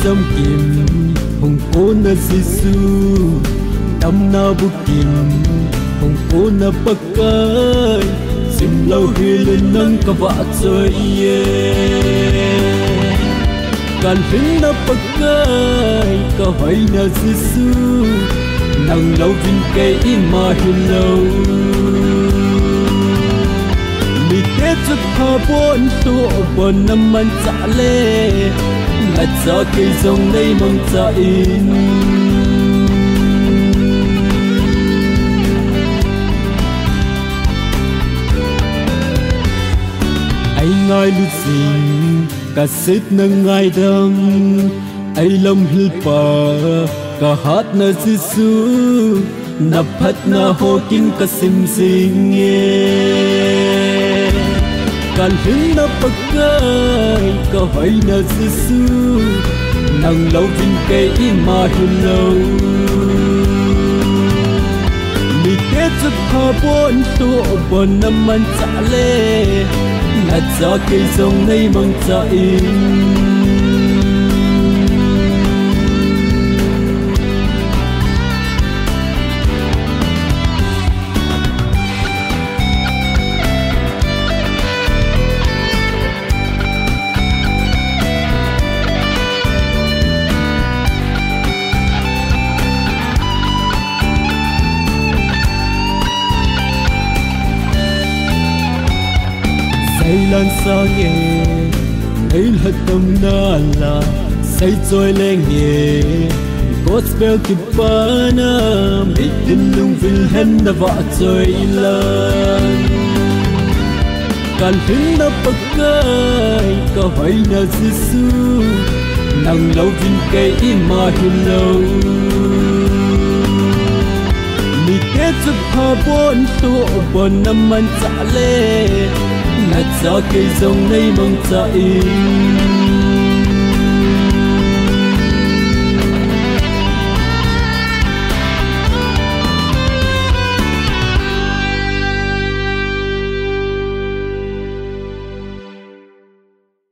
dâm kim hồng cô na Giêsu đâm na bu kim hồng cô na bắc cay sim lâu hi lên nâng cả vạ chơi can hin na bắc cay cả hỏi na Giêsu nâng lâu vinh cây mà hin lâu mi kết chúc hà bốn tụ bốn năm man trả lệ ngắt gió cây rồng đây mong trả in anh ngài lúc gì cả xếp nâng ngài đâm anh lòng hil pa cả hát na Giêsu nắp hát na hồ kinh cả sim sing can hin na bắc cay cả hỏi na Giêsu nâng lâu vinh cây mà hin lâu mi kết chúc hà bốn tụ bốn năm man trả lệ ngắt gió cây rồng này mong trả in say lan xa nghe ấy là tâm na là say trôi lên nghe gospel kịp na biết tin lung vinh hen na vạ trôi lan can hin na bắc cay cả hỏi na Giêsu nâng lâu vinh cây mà hin lâu mi kết chúc hà bốn tụ bốn năm man trả lệ ngắt gió cây rồng này mong trả in